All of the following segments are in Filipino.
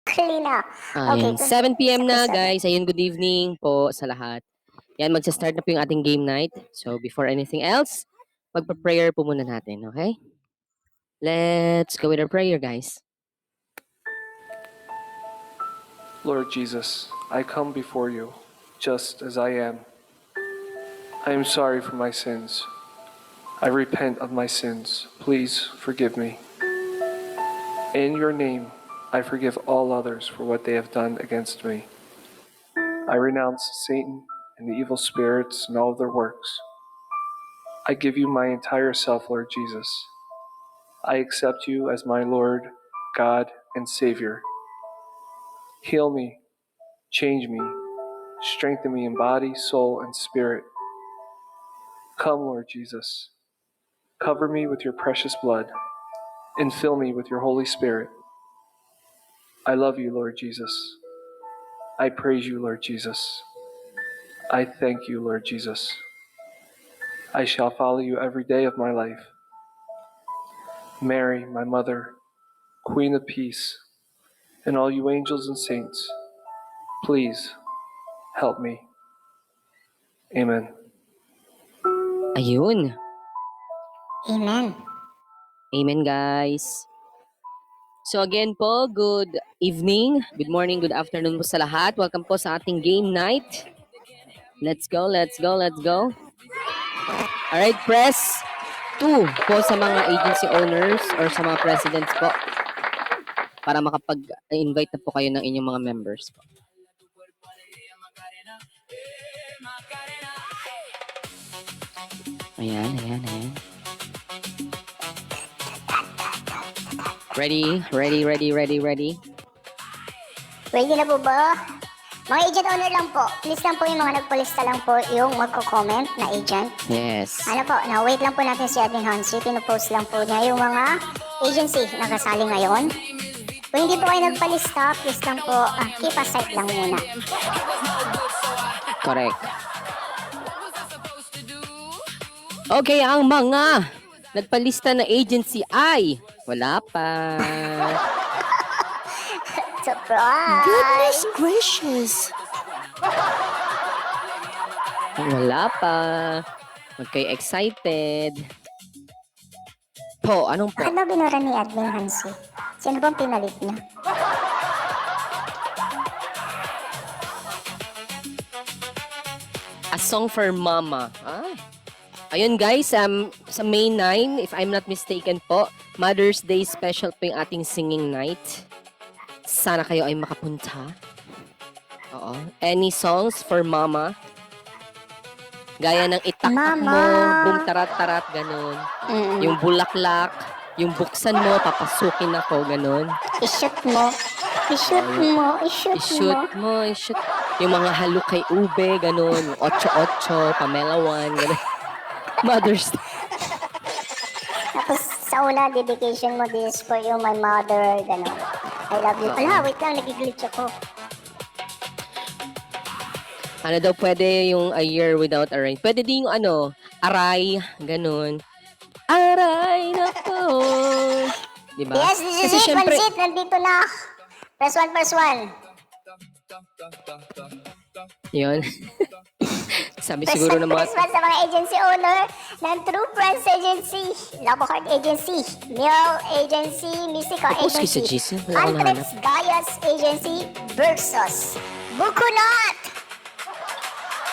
Kalina. Okay. Ayan, 7 p.m. na guys. Ayun, good evening po sa lahat. Yan, magsa-start na po yung ating game night. So before anything else, magpa-prayer po muna natin, okay? Let's go with our prayer, guys. Lord Jesus, I come before you just as I am. I am sorry for my sins. I repent of my sins. Please forgive me. In your name, I forgive all others for what they have done against me. I renounce Satan and the evil spirits and all of their works. I give you my entire self, Lord Jesus. I accept you as my Lord, God, and Savior. Heal me, change me, strengthen me in body, soul, and spirit. Come, Lord Jesus. Cover me with your precious blood and fill me with your Holy Spirit. I love you, Lord Jesus. I praise you, Lord Jesus. I thank you, Lord Jesus. I shall follow you every day of my life. Mary, my mother, Queen of Peace, and all you angels and saints, please help me. Amen. Ayun. Amen. Amen, guys. So again po, good evening, good morning, good afternoon po sa lahat. Welcome po sa ating game night. Let's go, let's go, let's go. Alright, press 2 po sa mga agency owners or sa mga presidents po para makapag-invite na po kayo ng inyong mga members po. Ayan, ayan, ayan. Ready, ready, ready, ready, ready. Ready na po ba? Mga agent owner lang po. Please lang po yung mga nagpalista lang po yung magko-comment na agent. Yes. Ano po, na-wait lang po natin si Admin Hansi. Pinopost lang po niya yung mga agency na kasali ngayon. Kung hindi po kayo nagpalista, please lang po, keep aside lang muna. Correct. Okay, ang mga nagpalista na agency ay wala pa. Surprise! Goodness gracious! Wala pa. Huwag kayo excited. Po, anong po? Bakit ba binura ni Admin Hansi? Sino bang pinalit niya? A Song for Mama. Ayun guys, sa May 9, if I'm not mistaken po, Mother's Day special po yung ating singing night. Sana kayo ay makapunta. Oo. Any songs for Mama? Gaya ng itaktak Mama. mo, boom tarat-tarat, ganun. Yung bulaklak, yung buksan mo, papasukin ako, ganun. I-shoot mo. I-shoot mo. I-shoot mo. I-shoot mo, i-shoot. Yung mga haluk kay Ube, ganun. Yung 8-8, Pamela 1, ganun. Mother's Day. Tapos sa una, dedication mo, this for you, my mother, gano'n. I love you. Ala, wait lang, nag-glitch ako. Ano daw pwede yung a year without a rain? Pwede din yung ano, aray, ganun. Aray na po. Diba? Yes, this is Kasi it. syempre, Pansit, nandito na. Press 1, press 1. yun. Sabi Press siguro 1, ng mga, press 1 sa mga agency owner ng True Friends Agency, Love Heart Agency, Mill Agency, Mystical Tapos kay sa Agency, GC, wala akong Anthrax Gaius Agency versus Bukunat!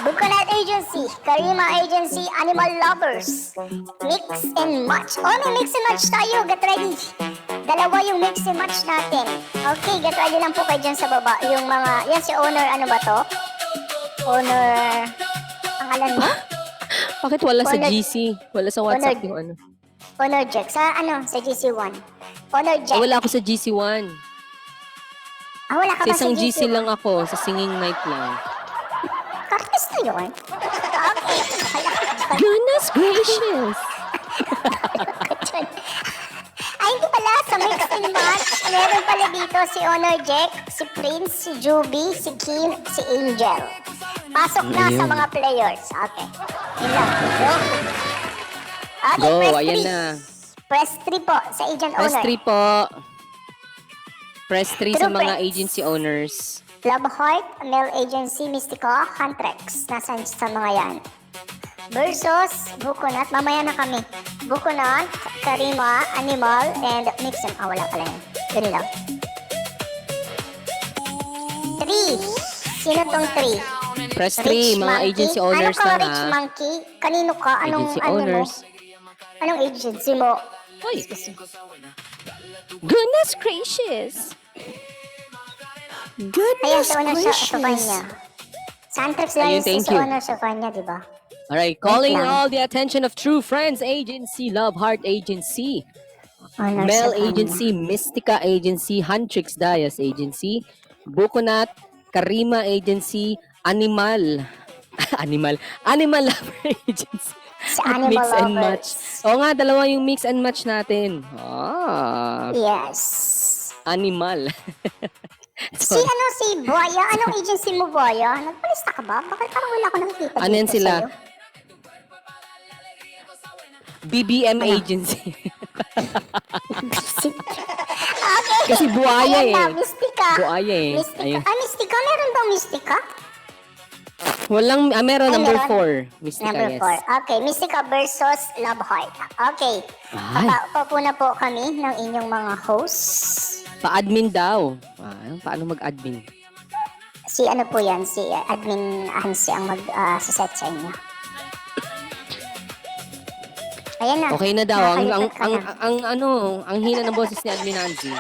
Bukunat Agency, Karima Agency, Animal Lovers, Mix and Match. Oh, may mix and match tayo. Get ready. Dalawa yung mix and match natin. Okay, get ready lang po kayo dyan sa baba. Yung mga, yan si owner, ano ba to? Owner, pangalan mo? bakit wala sa Honor- GC? Wala sa WhatsApp Honor- yung ano? Honor Jack. Sa ano? Sa GC1. Honor Jack. Wala ako sa GC1. Wala ka Sa ba sa isang GC1? GC lang ako, sa singing night lang. Artista yun. Okay. Goodness gracious! Ay, hindi pala. Sa mix and match, meron pala dito si Honor Jack, si Prince, si Juby, si Kim, si Angel. Pasok na sa Ayun. mga players. Okay. Yun lang. Go. Okay, Go, press ayan 3. na. Press 3 po sa agent Press owner. 3 po. Press 3 sa True mga friends. agency owners. Love Heart, Male Agency, Mystica, Huntrex. Nasaan sa mga yan? Versus Bukunat. Mamaya na kami. Bukunat, Karima, Animal, and Mixon. Wala pala yan. Yun lang. 3. Sino tong 3? Press 3, mga agency owners ano ka, na Rich ha. Monkey? Kanino ka? Anong, Agency ano owners. mo? Anong agency mo? Hoy. Goodness gracious. Ayan, Goodness sa una sa kanya. Santrix lang Ayun, yung thank sa you. una sa kanya, di ba? Alright, calling lang. all the attention of True Friends Agency, Love Heart Agency, Honor Mel sa kanya. Agency, Mystica Agency, Huntrix Dias Agency, Bukunat, Karima Agency, Animal Lover Agency. Sa At Animal mix and Lovers. match. Oo nga, dalawa yung mix and match natin. Yes. Animal. Si Buaya, anong agency mo, Buaya? Nagpalista ka ba? Bakit parang wala ko nakikita Ano yan dito sila? sa'yo? BBM Ano? Agency. Okay. Kasi buaya Ayan na, eh. Mystica. Buaya eh. Mystica. Ayun. Mystica? Meron bang Mystica? Meron Ay, number meron. 4. Mystica, Number yes. 4. Okay, Mystica versus Love Heart. Okay. Ay. Papuna po kami ng inyong mga hosts. Pa-admin daw. Paano mag-admin? Si ano po yan, si Admin Hansi ang mag-set sa inyo. Ayan na. Okay na daw. Nakalipat ka na. Ang hina ng boses ni Admin Nancy.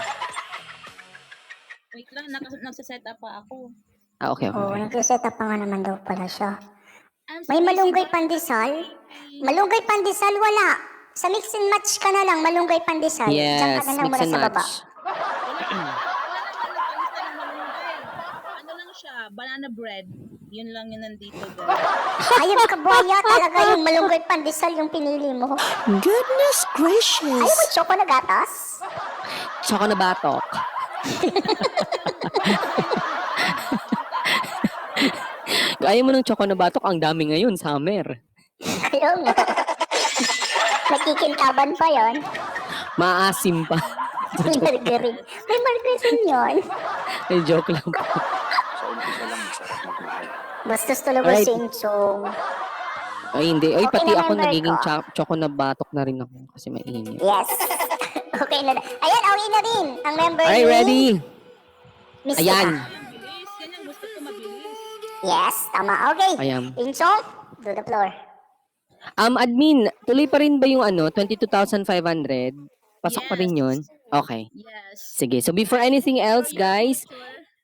Wait lang, nagsaset up pa ako. Okay. Oo, nag-set up pa nga naman daw pala siya. I'm May so malunggay busy. pandesal? Malunggay pandesal, wala. Sa mix and match ka na lang, malunggay pandesal. Diyan Yes, ka na lang mix mula and sa baba. match. Wala naman nagpalista ng malunggay. Ano lang siya, banana bread. Yun lang yun nandito, guys. Ayun ka, buhaya talaga yung malunggay pandesal yung pinili mo. Goodness gracious. Ayaw mo choco na gatas? Tsaka na batok. Ayaw mo ng choco na batok, ang dami ngayon, summer. Ayaw nga. Nakikintaban pa yon. Maasim pa. May margarine. May margarine yun. Ay, joke lang po. Bastos talaga Alright. si Inchong. Ay, hindi. Ay, Okay pati na, ako member nagiging ko. choco na batok na rin ako kasi mainit. Yes. Okay na. Ayan, okay na rin. Ang member Alright, ni ready? Mystica. Ayan. Mabilis, yan ang gusto ko mabilis. Yes, tama. Okay. Ayan. Inchong, do the floor. Admin, tuloy pa rin ba yung 22,500? Pasok pa Yes. rin yun? Okay. Yes. Sige. So before anything else, guys,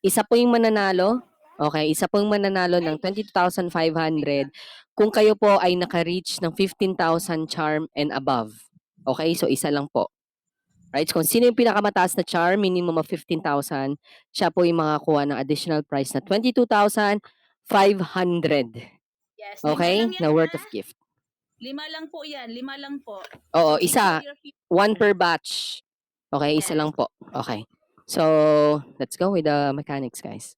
isa po yung mananalo. Okay, isa po yung mananalo ng 22,500 kung kayo po ay naka-reach ng 15,000 charm and above. Okay, so isa lang po. Right? So kung sino yung pinakamataas na charm, minimum of 15,000, siya po yung makakuha ng additional price na 22,500. Yes. Okay? Lima lang yan, Na worth ha? of gift. 5 lang po yan. 5 lang po. Oo, So, isa. enjoy your fifth. One per batch. Okay, isa Yes. lang po. Okay. So, let's go with the mechanics, guys.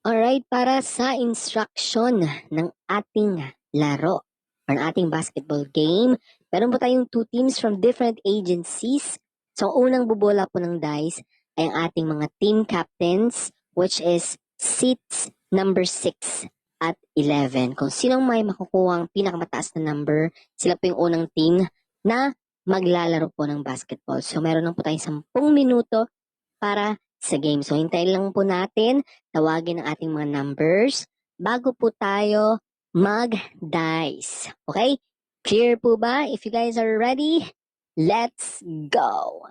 Alright, para sa instruction ng ating laro or ng ating basketball game, meron po tayong two teams from different agencies. So, ang unang bubola po ng dice ay ang ating mga team captains, which is seats number 6 at 11. Kung sinong may makukuha ang pinakamataas na number, sila po yung unang team na maglalaro po ng basketball. So, meron lang po tayong 10 minuto para sa game. So, hintayin lang po natin, tawagin ang ating mga numbers bago po tayo mag-dice. Okay? Clear po ba? If you guys are ready, let's go!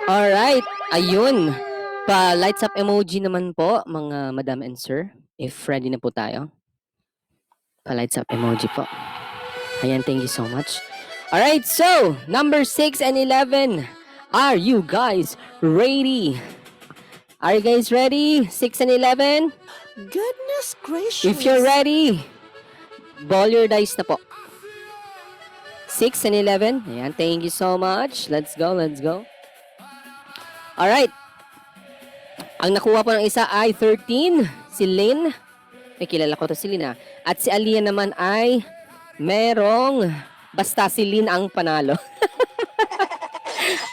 Alright, ayun. Pa-lights up emoji naman po, mga madam and sir. If ready na po tayo. Pa-lights up emoji po. Ayan, thank you so much. Alright, so, number 6 and 11. Are you guys ready? Are you guys ready? 6 and 11? Goodness gracious. If you're ready, ball your dice na po. 6 and 11. Ayan, thank you so much. Let's go, let's go. Alright. Ang nakuha po ng isa ay 13. Si Lynn. May kilala ko to si Lynn, ah. At si Aliyah naman ay merong basta si Lynn ang panalo.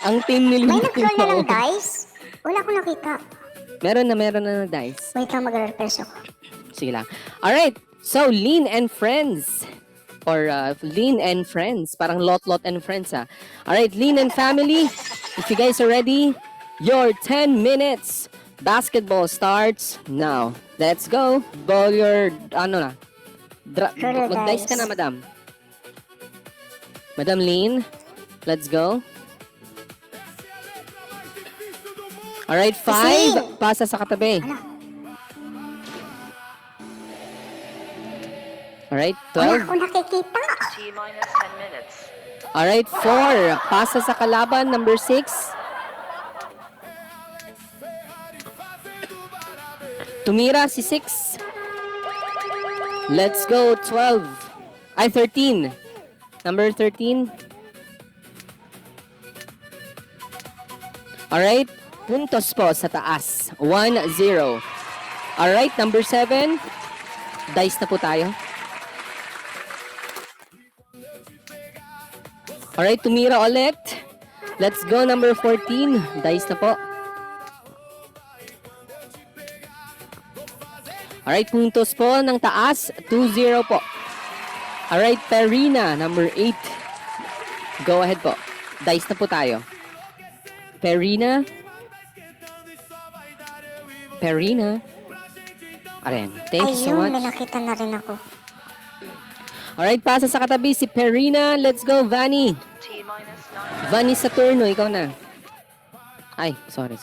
Ang team ni Lynn. May nag-roll na ng dice? Wala ko nakita. Meron na dice. Wait lang, mag-refresh ako. Sige lang. Alright, so Lean and Friends. Or Lean and Friends. Parang Lot and Friends ha. Alright, Lean and Family. If you guys are ready, your 10 minutes basketball starts now. Let's go. Ball your, Roll mag-dice ka dice. na, madam. Madam Lean, let's go. Alright, 5. Pasa sa katabi. Alright, Wala 12. ko nakikita. Alright, 4. Pasa sa kalaban, number 6. Tumira si 6. Let's go, 12. Ay, 13. Number 13. Alright, puntos po sa taas. 1-0. Alright, number 7. Dice na po tayo. Alright, tumira ulit. Let's go, number 14. Dice na po. Alright, puntos po ng taas. 2-0 po. Alright, Perina, number 8. Go ahead po. Dice na po tayo. Perina. Perina. Aren, thank you so Ayun, much. may nakita na rin ako. Alright, pasa sa katabi si Perina. Let's go, Vanny. Vanny Saturno, ikaw na. Ay, sorry.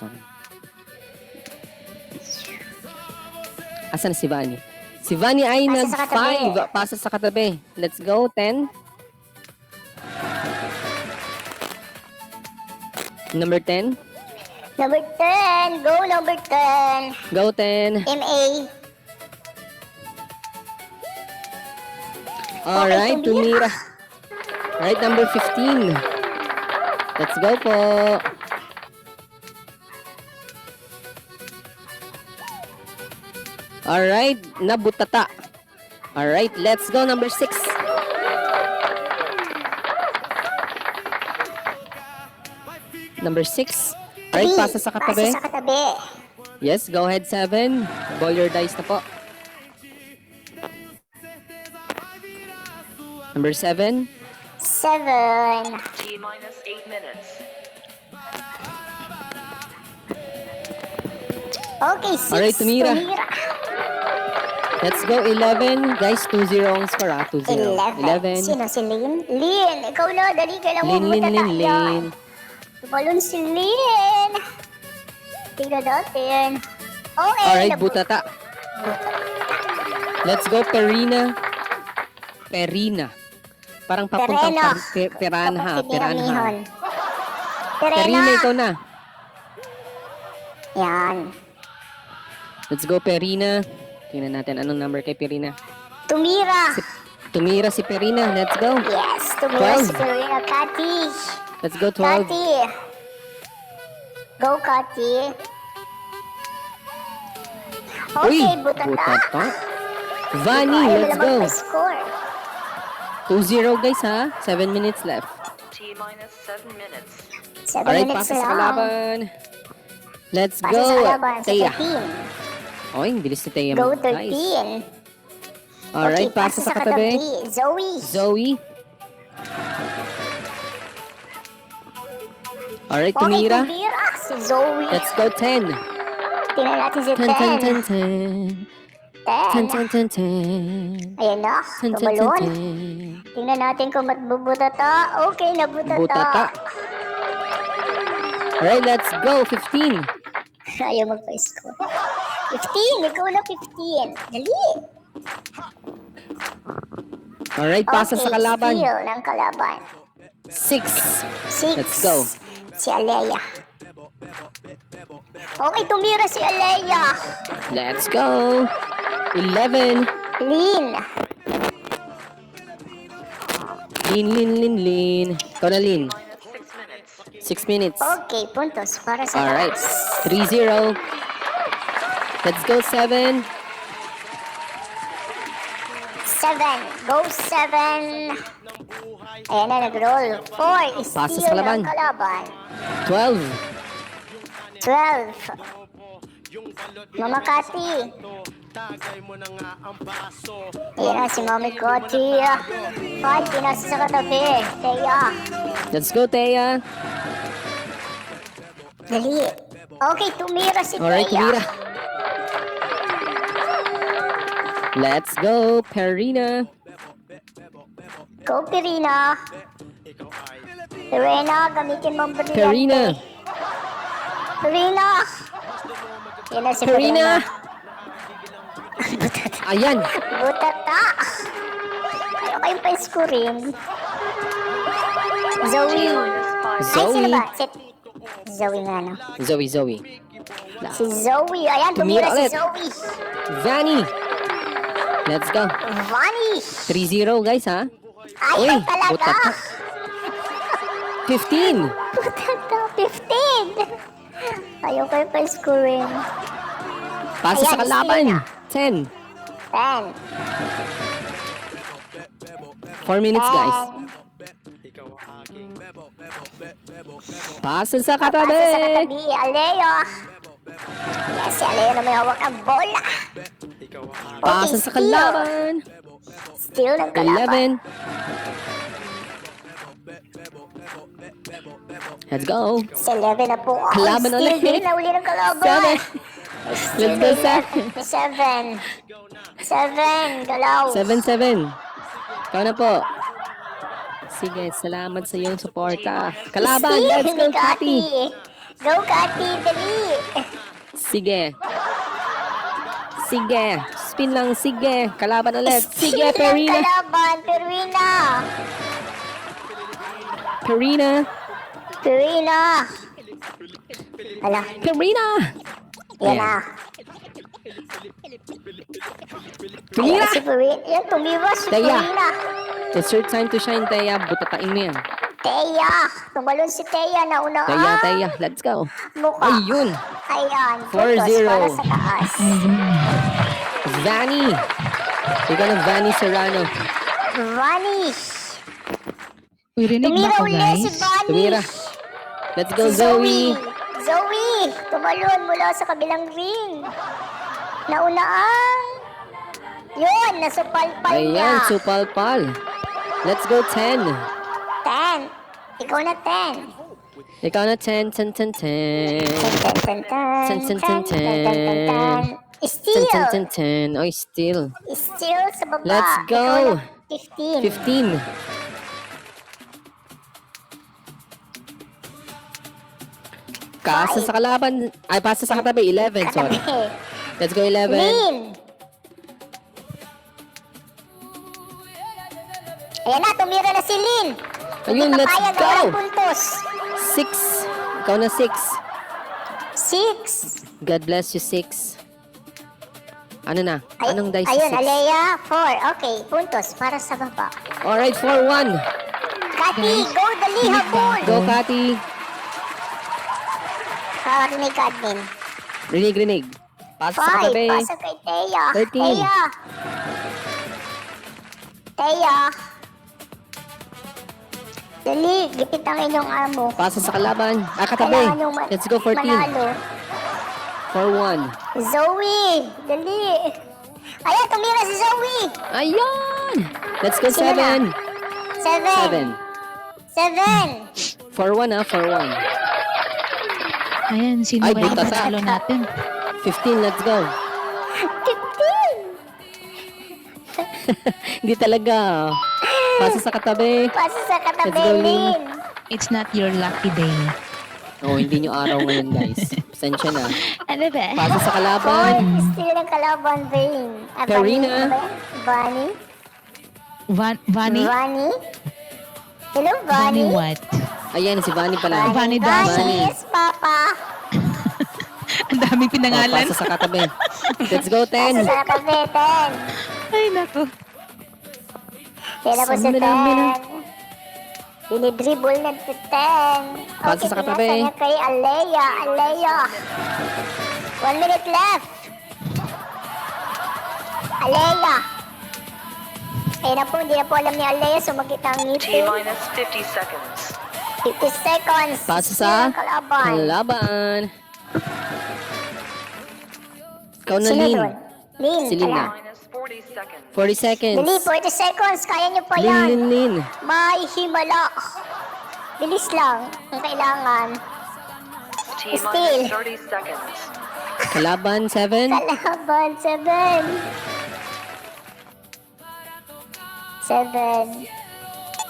Asan si Vanny? Si Vanny ay Pasa nag sa katabi. 5. Pasa sa katabi. Let's go, 10. Number 10. Number 10. Go, number 10. Go, 10. MA. Alright, Okay, tumira. tumira. Alright, number 15. Let's go po. Alright, nabutata. Alright, let's go, number 6. Number 6. Alright, pasa sa katabi. Pasa sa katabi. Yes, go ahead, 7. Ball your dice na po. Number 7. 7. Okay, 6. Alright, tumira. Let's go, 11. Guys, 2-0 ang score, 2-0. 11. Sino si Lynn? Lynn, ikaw na. Dali ka lang mo. Lin. Balon si Lynn. Tingnan natin. Okay. Alright, butata. Let's go, Perina. Parang papuntang Piranha. Perena. Perina, ikaw na. Yan. Let's go, Perina. Tingnan natin anong number kay Perina. Tumira. Tumira si Perina. Let's go. Yes, tumira 12. si Perena. Kati. Let's go, 12. Kati. Go, Kati. Uy, Okay, butata. butata. Vanny, Ayaw let's nila go. magpa-score. 2-0 guys ha. 7 minutes left. 7 Alright, minutes pasa sa lang. kalaban. Let's Pasa go. sa kalaban. Sa Teya. 13. Oy, ang bilis ni Teya. Go, Nice. 13. Alright, Okay, pasa sa katabi. Zoe. Zoe. Alright, Okay, tumira. tumira. Si Zoe. Let's go, 10. Tingnan natin si 10, 10, 10, 10. 10, 10. 10, 10, 10. Ayan na. 10, 10, Tumalon. 10, 10. Tingnan natin kung matbubutata. Okay, nabutata. Butata. Alright, let's go. 15. Ayaw magpa-score. 15. Ikaw na 15. Dali. Alright, pasa sa kalaban. Steal ng kalaban. 6. 6. Let's go. Si Alea. Okay, tumira si Alea. Let's go. 11. Lin. Lin. Ikaw na, Lin. 6 minutes. Okay, puntos para sa Alright. taas. 3-0. Let's go, 7. 7. Go 7. Ayan na, nag-roll. 4. Pasa sa Steal kalaban. ng kalaban. 12. 12. Mama Kati. Ayan na si Mami Kati. 5, pinasa sa katabi. Teya. Let's go, Teya. Dali. Okay, tumira si Alright, Teya. tumira. Let's go, Perina. Go, Pirina. Pirina, gamitin mo ang brilyante. Perina. Pirina. Yan na si Perina. Pirina. Ayan. Butata. Ayaw kayong pa-scoring. Zoe. Ay, Zoe. sino ba? Zoe nga, no? Zoe. Si Zoe. Ayan, tumira Tumira si ulit. Zoe. Vanny. Let's go. Vani. 3-0, guys, ha? Ayaw Uy, talaga. butata. 15. Butata. 15. Ayaw kayo pa-scoring. Pasa sa Ayan, kalaban. 10. 10. 4 minutes, guys. Pasa sa katabi. Pasa sa katabi. Aleo. Yes, si Aleo na may hawak ng bola. Pasa sa kalaban. Steal ng kalaban. 11. Let's go. Sa 11 na po. Oh, Kalaban steal ulit. din na uli ng kalaban. 7. Steal Let's go, din na. 7. 7. Galaw. 7-7. Ikaw na po. Sige, salamat sa iyong suporta. Kalaban, Steal let's go, ni Kati. Go, Kati. Dali. Sige. Sige. Spin lang, sige. Kalaban ulit. Sige, Steal ng Perina. kalaban. Perina. Perina. Perina. Ala. Perina. Yan Ayan. na. Perina. Ayan si Perina. Yan, tumira si Teya. Perina. It's your time to shine, Teya. Butatain mo yan. Teya. Tumalon si Teya na una. Teya. Let's go. Mukha. Ayun. Ayan. 4-0. Para sa taas. Vanny. Ikaw na, Vanny Serrano. Vani. Uy, rinig ba Tumira ako, uli si guys? Vani. Tumira. Let's go, Si Zoe. Zoe. Tumalon mula sa kabilang ring. Nauna ang... Yun, nasupalpal niya. Ayan, supal-pal. Let's go, 10. 10. Ikaw na 10. Ikaw na, 10. 10. Tan, tan, tan, Tan, tan, tan, tan, tan, tan, tan. 10. Steal. 10. Oy, still. Steal sa baba. Let's go. Ikaw na 15. 15. Kasa sa kalaban. Ay, pasa sa katabi. 11, sorry. Katabi. Let's go, 11. Lin. Ayan na, tumira na si Lin. Ayun, Hindi let's papayag ang go. walang puntos. 6. Ikaw na, 6. 6. God bless you, 6. Ano na? Anong dice Ayun, sa 6? Alea, 4. Okay, puntos para sa baba. Alright, 4-1. Kati, go dali, habol. Go, Kati. Karinig ka din. Rinig. Pasa sa 5. katabi. Pasa kay Teya. 13. Teya. Teya. Dali, gipit ang inyong amo. Pasa sa kalaban. Katabi. Kailangan yung Let's go, 14. manalo. 4-1. Zoe, dali. Ayan, tumira si Zoe. Ayun! Let's go, Sino na? 7. 7. 7. 4-1 ha, 4-1. Ayan, sino Ay, kaya ang butata. panalo natin? 15, let's go. 15. Hindi talaga. Pasa sa katabi. Pasa sa katabi, Let's go, Lin. Lin. It's not your lucky day. Oh, hindi nyo araw ngayon, guys. Pasensya na. Ano ba? Pasa sa 4. kalaban. Still ng kalaban, Vane. Karina. Vani. Vani? Vani. Hello, Vani Vani. what? Ayan, si Vanny pala. Vanny daw. Vani, yes, Papa. Ang daming Oh, pinangalan. pasa sa katabi. Let's go, Pasa 10. sa katabi, 10. Ay, naku. Kailan po si Saan na namin, 10? Dinidribble na si 10. Pasa sa katabi. pinasa niya kay Alea. Alea. 1 minute left. Alea. Ayun na po, hindi na po alam ni Alea. Sumakit ang ngipin. T-minus 50 seconds. 50 seconds. Pasa Still sa ang kalaban. kalaban. Ikaw na, Sino Lin. doon? Lin, Si Lin tara. na. 40 seconds. Dali, 40 seconds. Kaya nyo pa Lin, yan. Lin, Lin. May himala. Bilis lang. Ang kailangan. Still. 30 seconds. Kalaban, 7. Kalaban, 7. 7.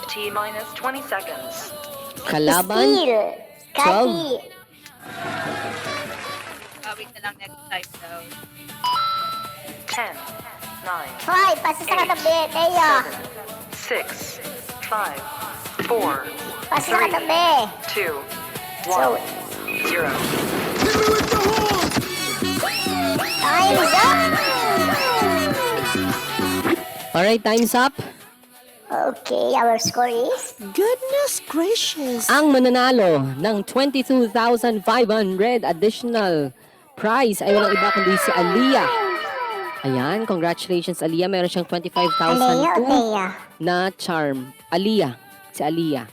T-minus 20 seconds. Kalaban, Still. Kati. 10, 9, 5. Pasa sa katabi. Teya. 6, 5, 4, Pasa sa katabi. 2, So, 0. time's up. Alright, time's up. Okay, our score is Ang mananalo ng 22,500 additional prize ay walang iba kundi si Aliyah. Ayan, congratulations Aliyah. Meron siyang Alea o 25,002 Teya? na charm. Aliyah. Si Aliyah.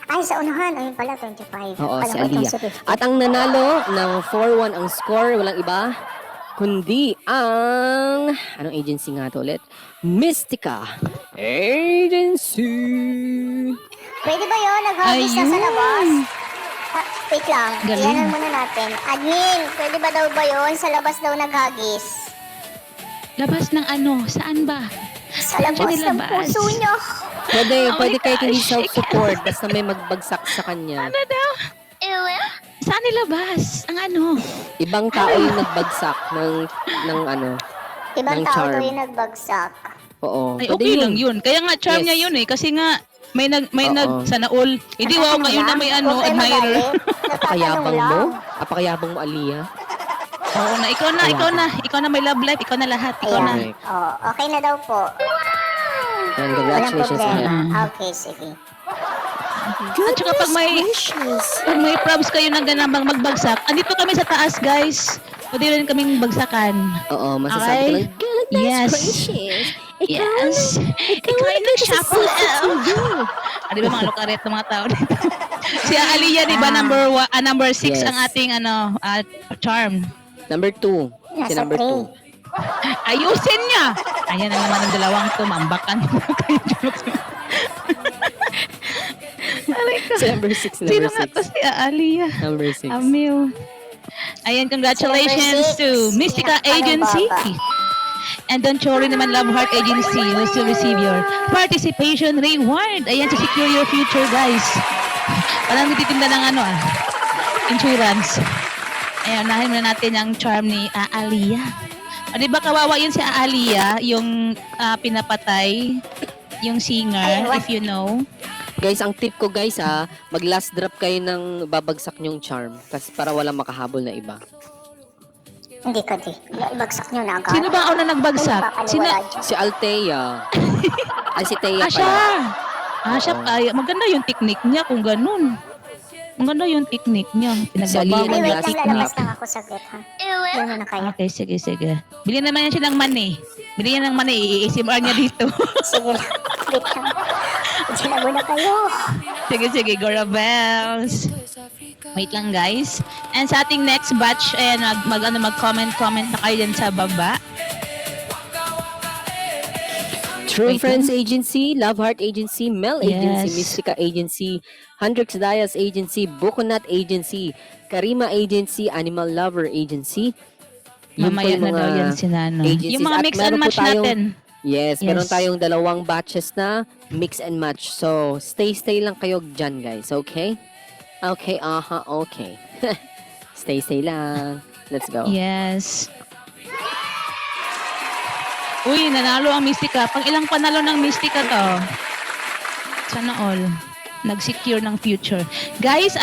Ay, sa unahan. Ayun pala, 25. Oo, Pala si ko itong Aliyah. 50. At ang nanalo ng 4-1 ang score, walang iba kundi ang... Anong agency nga to ulit? Mystica Agency. Pwede ba yun? Naghagis na sa Ayun. labas? Wait lang. Galing. Iyanan muna natin. Admin, pwede ba daw ba yun? Sa labas daw naghagis. Labas ng ano? Saan ba? Sa Saan siya labas ng nilabas? puso niya. Pwede, Oh pwede my kahit hindi gosh, self-support basta may magbagsak sa kanya. Ano daw? Saan nilabas? Ang ano? Ibang tao yung nagbagsak ng ano. Ibang Ng tao charm. daw yung nagbagsak. Oo. Ay, Pwede okay lang yun. Kaya nga charm Yes. niya yun eh. Kasi nga, may Oo. sana all. Hindi wow ngayon na may ano, Huwag kayo admirer. magalit. Nagtatanong Apakayabang lang. mo? Apakayabang mo, Aliyah? Oo na, ikaw na may love life, ikaw na lahat, ikaw na. Ayan. Oh, okay na daw po. And Walang congratulations sa problema. kanya. Okay, sige. At saka pag may probs kayo ng ganang magbagsak, andito kami sa taas, guys. Pwede rin kaming bagsakan. Oo, masasabi ko lang, Okay. Yes. Yes. Ikaw ay nag-shuffle. Ah, di ba mga lokaret ng mga tao dito? Si Aliyah, di ba, number 6 Yes. ang ating charm. Number 2. Si Nasa number 2. 3. Ayusin niya! Ayan na naman ang dalawang to, mambakan. Si number 6. Sino Number nga to 6. si Aliyah? Number 6. Amil. Ayan, congratulations Si number to six. Mystica Ano, Agency. Baba? And don't worry naman, Love Heart Agency will still receive your participation reward. Ayan, to secure your future, guys. Parang nititinda ng insurance. Ayan, unahin muna natin ang charm ni Aliyah. O, di ba kawawa yun si Aliyah, yung pinapatay, yung singer, Ay, what? if you know. Guys, ang tip ko guys mag last drop kayo ng babagsak nyong charm kasi para walang makahabol na iba. Hindi ko di. Ibagsak nyo na agad. Sino ba ang una nagbagsak? Sino? Si Althea. Ay, si Thea Siya. pala. Siya. Ay, maganda yung technique niya kung ganun. Maganda yung technique niya. Aliyah Ay, Pinagbabago ng wait yung last lang, lalabas technique. lang ako saglit, ha? Yan na kayo. Okay, sige, sige. Bilhin naman yan siya ng money. Bilhin niya ng money. I-ASMR niya dito. Sige lang. Wait lang. Diyan na muna kayo. Sige, sige. Gora Bells. Wait lang, guys. And sa ating next batch, ayan, mag-comment na kayo dyan sa baba. True Wait Friends Agency, Love Heart Agency, Mel Agency, Yes. Mystica Agency, Hendrix Dias Agency, Bukunat Agency, Karima Agency, Animal Lover Agency. Yun po Mamaya yung na mga daw yan si Nano. agencies. Yung mga At mix and meron po match tayong- natin. Yes, meron Yes. tayong dalawang batches na mix and match. So, stay lang kayo dyan, guys. Okay? Okay, okay. stay lang. Let's go. Yes. Uy, nanalo ang Mystica. Pang ilang panalo ng Mystica to? Sana all. Nag-secure ng future. Guys,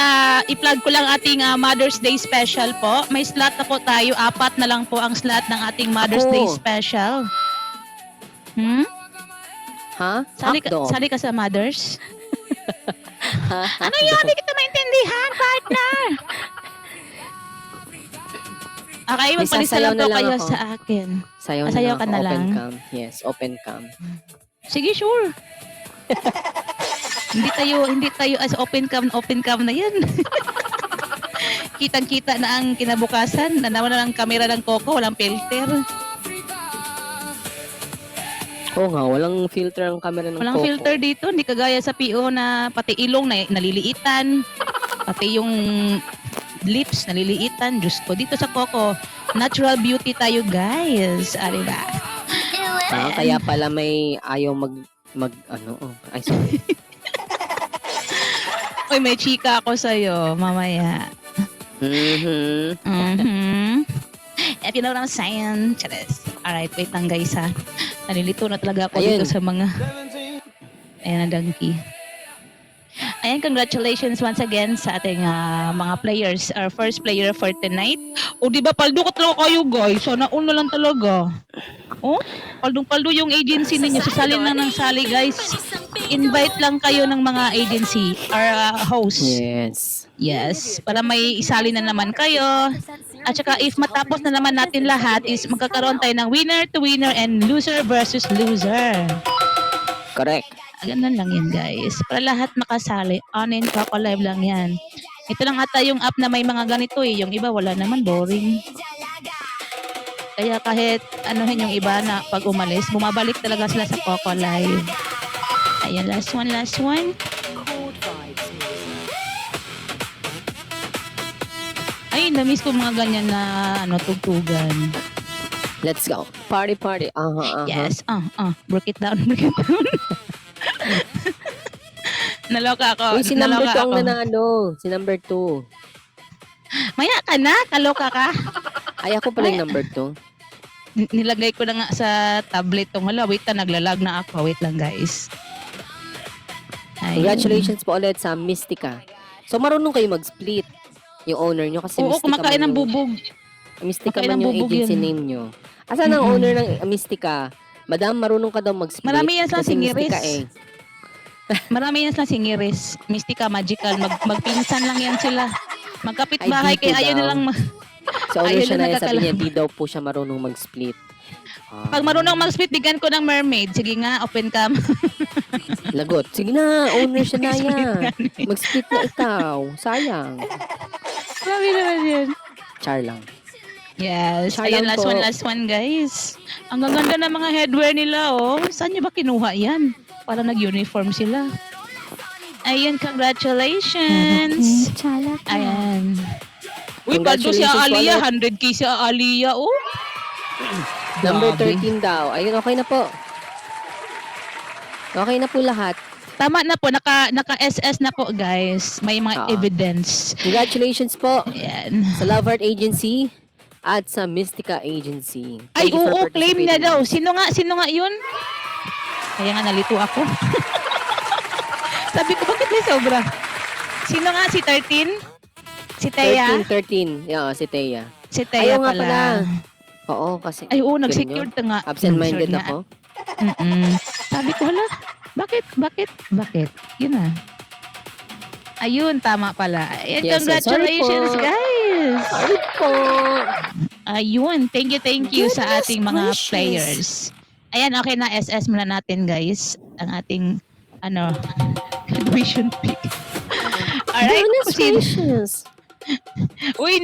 i-plug ko lang ating Mother's Day special po. May slot na po tayo. 4 na lang po ang slot ng ating Mother's Ako. Day special. Ha? Sali Hotdog. sali ka sa Mothers? Ha? Ano yun? Hindi kita maintindihan, partner! Okay, May magpalista sasayaw lang na po lang kayo ako. sa akin. Sayaw Sayaw na ka ako. na Open lang. cam. Yes, open cam. Sige, sure. hindi tayo as open cam na yan. kitang-kita na ang kinabukasan. Nanawan na ng kamera ng Coco, walang filter. Oo nga, walang filter ang camera ng Walang Coco. filter dito, hindi kagaya sa PO na pati ilong na naliliitan, pati yung lips naliliitan. Diyos ko, dito sa Coco, natural beauty tayo guys. Ari ba? Kaya pala may ayaw ay sorry. Uy, may chika ako sa'yo, mamaya. If you know what I'm saying, charis. Alright, wait lang guys ha. Nalilito na talaga ako Ayun. dito sa mga... Ayan ang donkey. Ayan, congratulations once again sa ating mga players. Our first player for tonight. O di ba, paldo ka talaga kayo guys. Sana una lang talaga. Oh, paldong-paldo yung agency ninyo. Sasalin lang ng sali guys. Invite lang kayo ng mga agency or host. Yes. Yes, para may isali na naman kayo. At saka if matapos na naman natin lahat is magkakaroon tayo ng winner to winner and loser versus loser. Correct. Ganun lang yan guys. Para lahat makasali. On and Coco Live lang yan. Ito lang ata yung app na may mga ganito eh. Yung iba wala naman, boring. Kaya kahit anuhin yung iba na pag umalis, bumabalik talaga sila sa Coco Live. Ayan, last one, last one. Ay, na-miss ko mga ganyan na tugtugan. Let's go. Party, party. Yes, break it down, break it down. Naloka ako. Uy, si number 2 naloka ang ako. nanalo. Si number 2. Maya ka na, kaloka ka. Ay, ako pala yung number 2. Nilagay ko na nga sa tablet tong hala. Wait na, naglalag na ako. Wait lang guys. Ayun. Congratulations po ulit sa Mystica. So, marunong kayo mag-split. Yung owner nyo kasi Oo, Mystica kumakain man ng yung- bubog. Mystica kumakain man ng yung bubog agency yun. name nyo. Asan ang owner ng Mystica? Madam, marunong ka daw mag-split. Marami yan sa kasi singiris. Mystica eh. Marami yan sa singiris. Mystica, magical. Magpinsan lang yan sila. Magkapit bahay Ay, dito kaya ayaw daw. nilang... So, owner Ayun siya na na sabi niya, nagkakalam. di daw po siya marunong mag-split. Pag marunong mag-split, bigyan ko ng mermaid. Sige nga, open cam. Lagot. Sige na, owner siya na Split yan. nga eh. Mag-split na ikaw. Sayang. Grabe naman yun. Char lang. Yes. Char Ayan, lang last one, guys. Ang gaganda ng mga headwear nila, oh. Saan niyo ba kinuha yan? Para nag-uniform sila. Ayan, congratulations. Ayan. Uy, paldo si Congratulations, Aaliyah. Wallet. 100k si Aaliyah, oh. Number Grabe. 13 daw. Ayun, okay na po. Okay na po lahat. Tama na po, naka-SS na po, guys. May mga Oo. evidence. Congratulations po Ayan. sa Love Heart Agency at sa Mystica Agency. Ay, Thank you for oo, claim na participating. daw. Sino nga yun? Kaya nga nalito ako. Sabi ko, bakit may sobra? Sino nga si 13? Si Thea? 13. Yeah, si Thea. Si Thea Ayaw nga pala. pala. Oo, kasi... Ay, oo, Ganun nag-secured yun. nga. Absent-minded Sure nga. ako. Sabi ko, hala, bakit? Yun na. Ayun, tama pala. Ayan, Yes, congratulations, sorry po. guys. Sorry po. Ayun, thank you sa Goodness ating mga gracious. players. Ayan, okay na, SS muna natin, guys. Ang ating, graduation pick. Alright, Goodness proceed. gracious. Uy,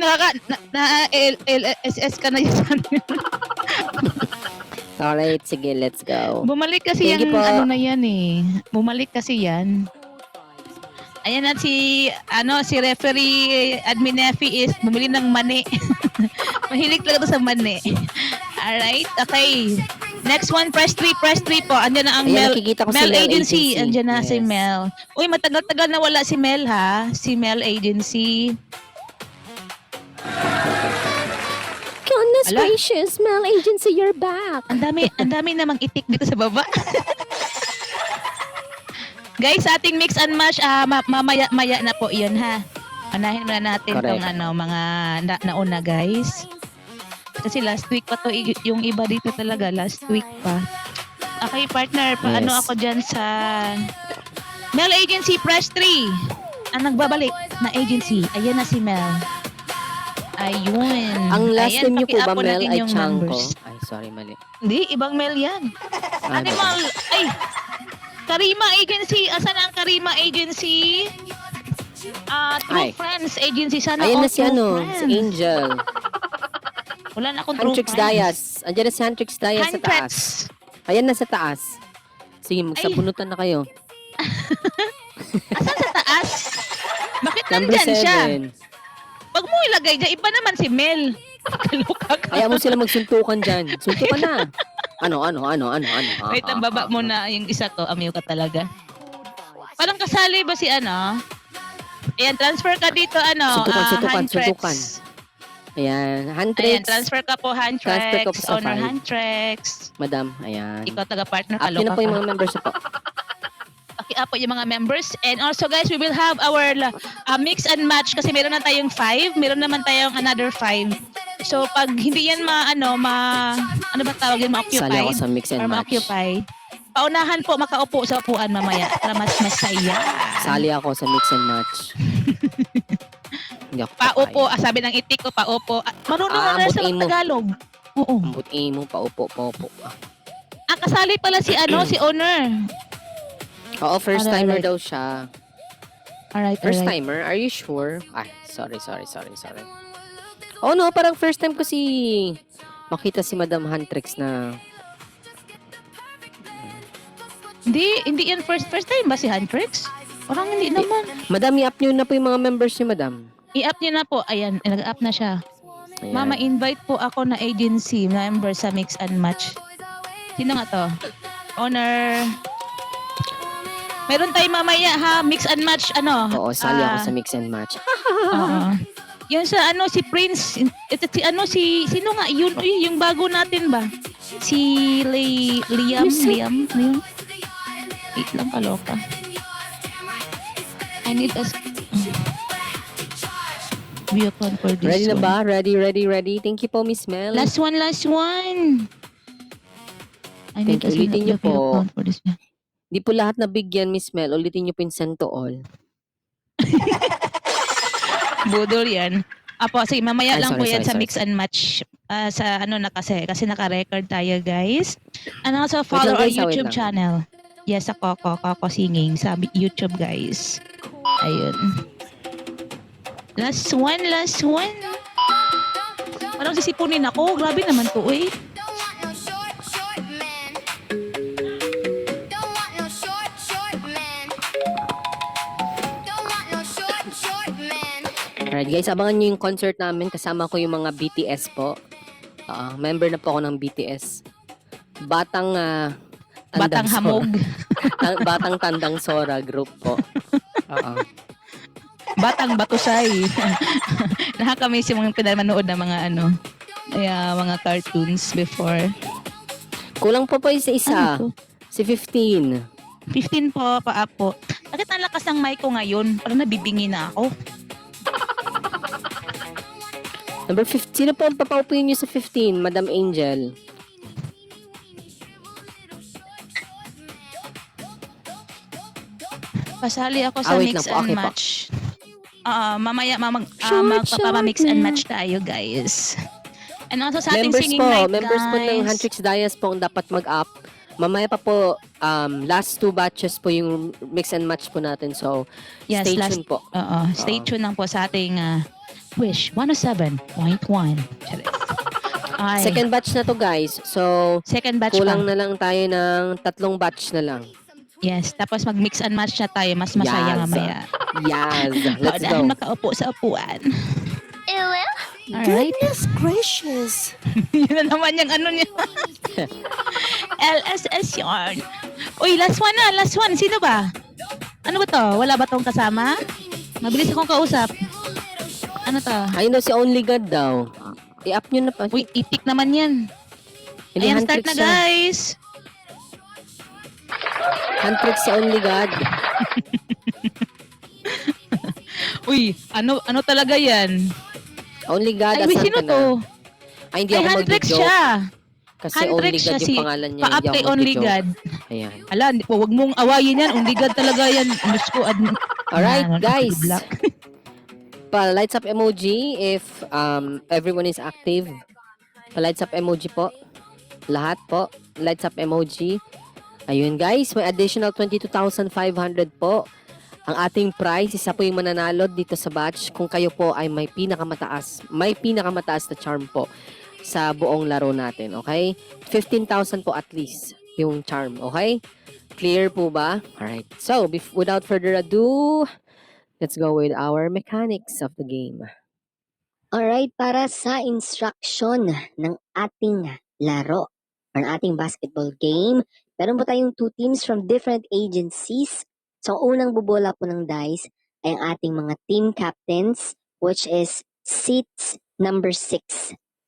LSS ka na yun. Alright, sige, let's go. Bumalik kasi Thank you yung po. na yan eh. Bumalik kasi yan. Ayan na si referee Admin Nefi is bumili ng mani. Mahilig talaga to sa mani. Alright, okay. Next one, press 3 po. Andiyan na ang Ayan, Mel, nakikita ko si Mel Mel Agency. Agency. Andiyan na si Yes. Mel. Uy, matagal-tagal na wala si Mel ha. Si Mel Agency. Goodness Ala. gracious, Mel Agency, you're back. Ang dami namang itik dito sa baba. Guys, ating mix and match, mamaya-maya na po 'yun ha. Unahin muna natin Correct. tong mga nauna guys. Kasi last week pa to yung iba dito talaga last week pa. Okay, partner, paano Yes. ako diyan sa Mel Agency press 3. Ang nagbabalik na agency. Ayan na si Mel. Ayun. Ang last Ayan, name niyo po ba, paki-up Mel, natin ay yung Chanko? numbers. Ay, sorry, mali. Hindi, ibang Mel yan. Ay, Animal, ay, Karima Agency. Asan ang Karima Agency? True Ay. Friends Agency. Sana Ayan all na si true ano, friends. si Angel. Wala na akong true Huntrix friends. Dias. Andiyan na si Huntrix Dias sa taas. Huntrix. Ayan na sa taas. Sige, magsabunutan na kayo. Asan sa taas? Bakit Number nandyan siya? 7. Wag mo ilagay dyan. Iba naman si Mel. Kaloka ka. Kaya mo sila magsuntukan dyan. Suntukan na. Ano? Wait, ang baba mo na yung isa ko. Amiyo ka talaga. Parang kasali ba si ano? Ayan, transfer ka dito, ano? Suntukan. Ayan, Ayan, Huntrix. transfer ka po, Transfer ka Hantrex. po sa Owner five. Hantrex. Madam, ayan. Ikaw taga-partner, Up yun na kaloka po yung ka. mga members po. Okay, po yung mga members. And also guys, we will have our mix and match kasi meron na tayong 5. Meron naman tayong another 5. So pag hindi yan ano ba tawag yun, Sali ako ma-occupied sa mix and or match. ma-occupy, paunahan po makaupo sa upuan mamaya para mas masaya. Sali ako sa mix and match. Hindi ako Paupo, papayag. sabi ng itik ko, paupo. Marunong na ambot sa mo. Tagalog. Oo. Ambot mo, paupo. Kasali pala si si owner. Oo, first timer Alright. daw siya. Alright, First alright. timer? Are you sure? Ay, sorry. Oh no, parang first time ko makita si Madam Huntrix na Hindi yan first time ba si Huntrix? Parang hindi naman. Madam, i-up nyo na po yung mga members niyo, Madam. I-up niyo na po. Ayan, nag-up na siya. Ayan. Mama, invite po ako na agency member sa Mix and Match. Sino nga to? Owner. Meron tayo mamaya ha, Mix and Match ano? Oo, sali ako sa mix and match. Oo. Yun sa si Prince. Ito sino nga yun? Uy, yung bago natin ba? Si Liam. Wait lang, kaloka. I need a view account for this Ready na one. ba? Ready. Thank you po, Miss Mel. Last one. I need Thank you. a Ulitin niyo view po. account for this one. Di po lahat nabigyan, Miss Mel. Ulitin niyo po yung send to all. Budol yan. Apo, sige, mamaya Ay, lang po sorry, yan sorry, sa mix and match. Sa ano na kasi naka-record tayo, guys. And also follow our guys, wait YouTube lang. channel. Yes, sa Coco Singing sa YouTube, guys. Ayun. Last one. Parang sisipunin ako. Grabe naman to, eh. Alright guys, abangan nyo yung concert namin. Kasama ko yung mga BTS po. Member na po ako ng BTS. Batang Batang Hamog. Batang Tandang Sora group po. Batang Batusay. Nakakamiss yung mga pinamanood na mga mga cartoons before. Kulang po po isa. Ano to? Si 15. 15 po, paapo. Bakit ang lakas ng mic ko ngayon? Parang nabibingi na ako. Number 15. Sino po ang papaupuin nyo sa 15? Madam Angel. Pasali ako sa wait mix lang po. and Okay po. match. Mamaya Short, magpapamix short and na. match tayo, guys. And also sa ating Members singing po. night, Members po ng guys. Huntrix Dias po ang dapat mag-up. Mamaya pa po, last 2 batches po yung mix and match po natin. So, Yes, stay last- tuned po. Stay tuned lang po sa ating Wish 107.1. Charis. Ay, Second batch na to guys. So, second batch kulang pa. na lang tayo ng 3 batch na lang. Yes, tapos mag-mix and match na tayo. Mas masaya Yes. mamaya. Yes. Let's Paunahan go. makaupo sa upuan. Alright. Goodness gracious. Yun na naman yung ano niya. LSS yarn. Uy, last one na. Last one. Sino ba? Ano ba to? Wala ba tong kasama? Mabilis akong kausap. Ano to? Ayun daw si Only God daw. I-up nyo na pa. Uy, itik naman yan. Hindi, Ayan, start Huntrix na siya. guys. Huntrix si Only God. Uy, ano talaga yan? Only God, Ay, may asan sino ka na? to? Ay, hindi Ay, ako Huntrix mag-joke. siya. Kasi Huntrix Only siya God si yung pangalan niya. Pa-up Hindi kay ako Only mag-joke. God. Ayan. Ala, wag mong awayin yan. Only God talaga yan. Diyos ko. Alright, guys. Good luck. Pa-lights up emoji if everyone is active. Pa-lights up emoji po. Lahat po. Lights up emoji. Ayun guys, may additional 22,500 po. Ang ating prize, isa po yung mananalo dito sa batch kung kayo po ay may pinakamataas na charm po sa buong laro natin, okay? 15,000 po at least yung charm, okay? Clear po ba? Alright. So, without further ado, let's go with our mechanics of the game. Alright, para sa instruction ng ating laro or ng ating basketball game, meron po tayong two teams from different agencies. So, unang bubola po ng dice ay ang ating mga team captains, which is seats number 6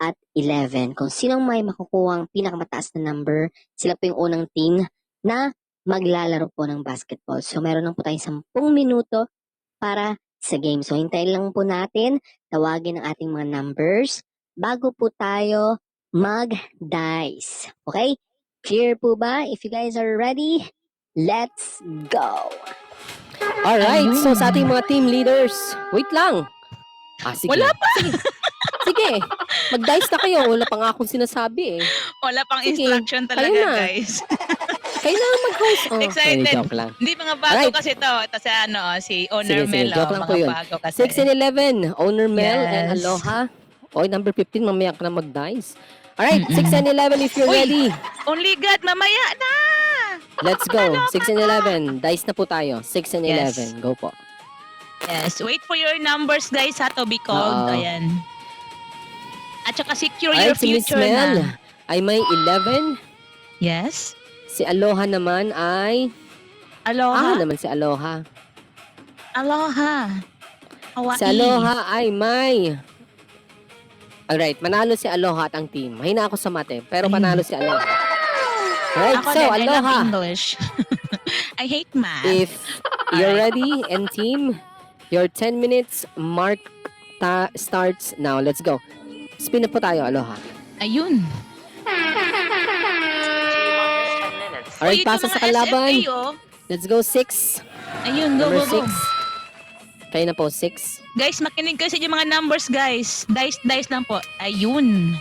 at 11. Kung sinong may makukuha ang pinakamataas na number, sila po yung unang team na maglalaro po ng basketball. So, meron lang po tayong 10 minuto para sa game. So, hintayin lang po natin, tawagin ang ating mga numbers bago po tayo mag-dice. Okay? Clear po ba? If you guys are ready, let's go! Alright, so sa ating mga team leaders, wait lang. Sige. Wala pa. Sige, mag-dice na kayo. Wala pa nga akong sinasabi eh. Wala pang Sige, instruction kayo talaga, na. guys. Kailangan mag-host. Oh, Excited. Joke lang. Hindi mga bago Alright. kasi to. Ito si si Owner Sige, Mel. joke lang po mga yun. bago kasi. 6 and 11, Owner Mel and Yes. Aloha. Oy, number 15, mamaya ka na mag-dice. Alright, Mm-mm. 6 and 11 if you're Uy. ready. Only God, mamaya na! Let's go. 6 and 11. Dice na po tayo. 6 and Yes. 11. Go po. Yes, wait for your numbers, guys, ha, to be called. Oo. Ayan. At saka secure your Alright, si Miss future Mel na. ay may 11. Yes. Si Aloha naman ay... Aloha. naman si Aloha. Aloha. Hawaii. Si Aloha ay may... Alright, manalo si Aloha at ang team. Mahina ako sa mate, pero panalo si Aloha. Alright, Ako so din, I love Aloha, English. I hate math. if you're ready and team, your 10 minutes mark starts now. Let's go. Spin na po tayo, Aloha. Ayun. T minus 10 minutes. Alright, Uy, ito pasa sa mga kalaban. SFA, oh. Let's go, 6. Ayun, go, Number go, go. 6. Kayo na po, 6. Guys, makinig kayo sa inyong mga numbers, guys. Dice lang po. Ayun.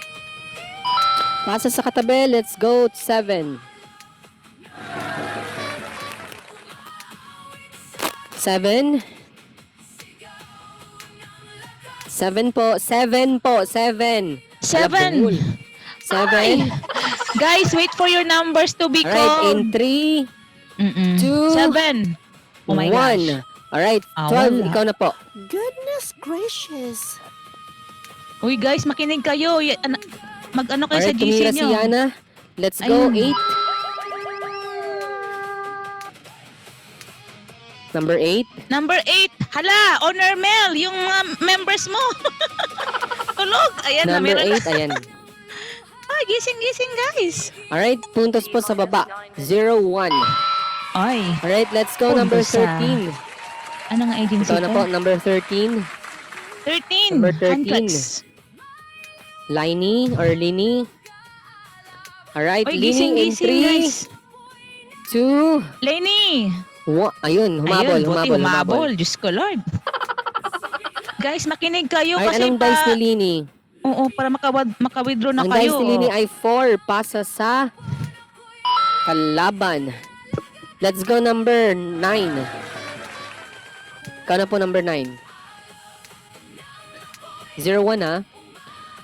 Pasa sa katabi, let's go, 7. 7. 7 po, 7 po, 7. 7. 7. Guys, wait for your numbers to be Alright, in called. 3, 2, 7. Oh my 1. gosh. Alright, Ah, 12, wala. ikaw na po. Uy, guys, makinig kayo. Mag-ano kayo sa Alright, GC tumira si nyo. Yana. Let's go, Ayun. 8. Number 8. Number 8. Hala, Honor Mel, yung mga members mo. Tulog. Ayan na, Number meron 8, ayan. Ah, gising, guys. Alright, puntos po sa baba. 0-1. Ay, Alright, let's go, number Puntos sa- 13. ano nga agency Ito na po, to? number 13. 13. Number 13. Handclaps. Liney or Lini. Alright, Uy, Lini in gising, 3, guys. 2, Lenny. 1. Ayun, humabol, Ayun, buti humabol. humabol. Diyos ko, Lord. Guys, makinig kayo Ay, kasi anong dice ni Lini? Oo, para maka-withdraw na Ang kayo. dice ni Lini ay 4. Pasa sa kalaban. Let's go number 9. Ikaw na po number 9. 0-1 ha.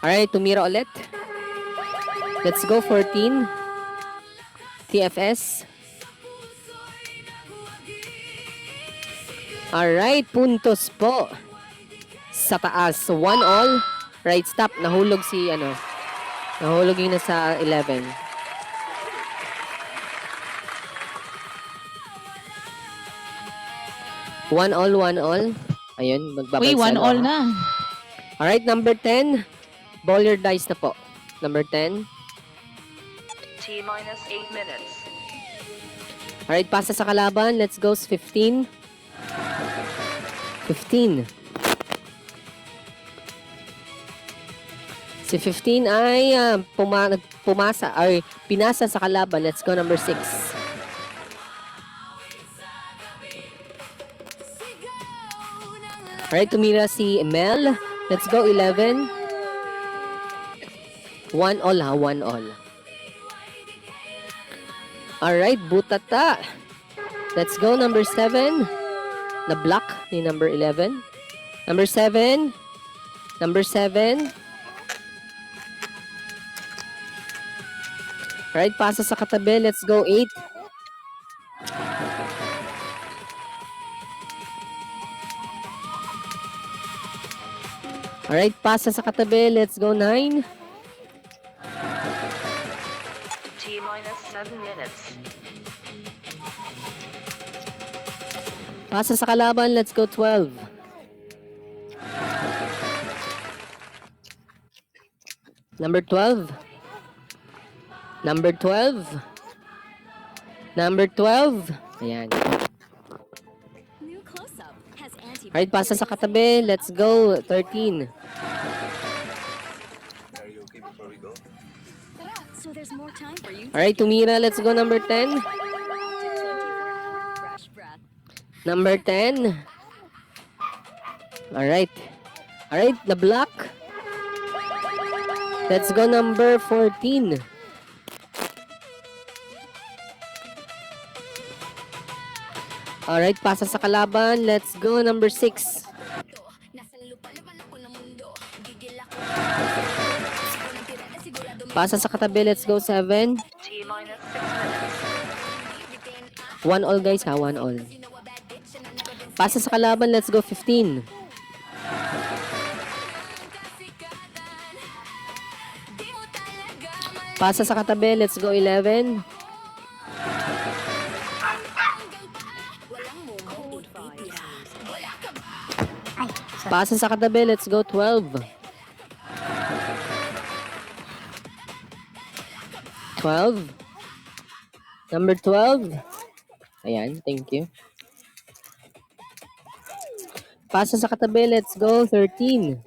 Alright, tumira ulit. Let's go 14. TFS. Alright, puntos po. Sa taas. 1 all. Right, stop. Nahulog si Nahulog yung nasa 11. One all. Ayun, magbabal Uy, si 1 all Aloha. na. Alright, number 10. Ball your dice na po. Number 10. T minus 8 minutes. Alright, pasa sa kalaban. Let's go. 15. 15. Si 15 ay pumasa or pinasa sa kalaban. Let's go number 6. Alright, tumira si Mel. Let's go 11. 1 all ha, 1 all. Alright, butata. Let's go number 7. Na-block ni number 11. Number 7. Number 7. Alright, pasa sa katabi. Let's go, 8. Alright, pasa sa katabi. Let's go, 9. T minus 7 minutes. Pasa sa kalaban. Let's go, 12. Number 12. Number 12. Number 12. Ayan. Alright, pasa sa katabi. Let's go. 13. Alright, tumira. Let's go. Number 10. Number 10. Alright. Alright, the block. Let's go. Number 14. Alright, pasa sa kalaban. Let's go. Number 6. Pasa sa katabi. Let's go. 7. T minus 6 minutes. 1 all guys ha. 1 all. Pasa sa kalaban. Let's go. 15. Pasa sa katabi. Let's go. 11. Pasa sa katabi. Let's go. 12. 12. Number 12. Ayan. Thank you. Pasa sa katabi. Let's go. 13.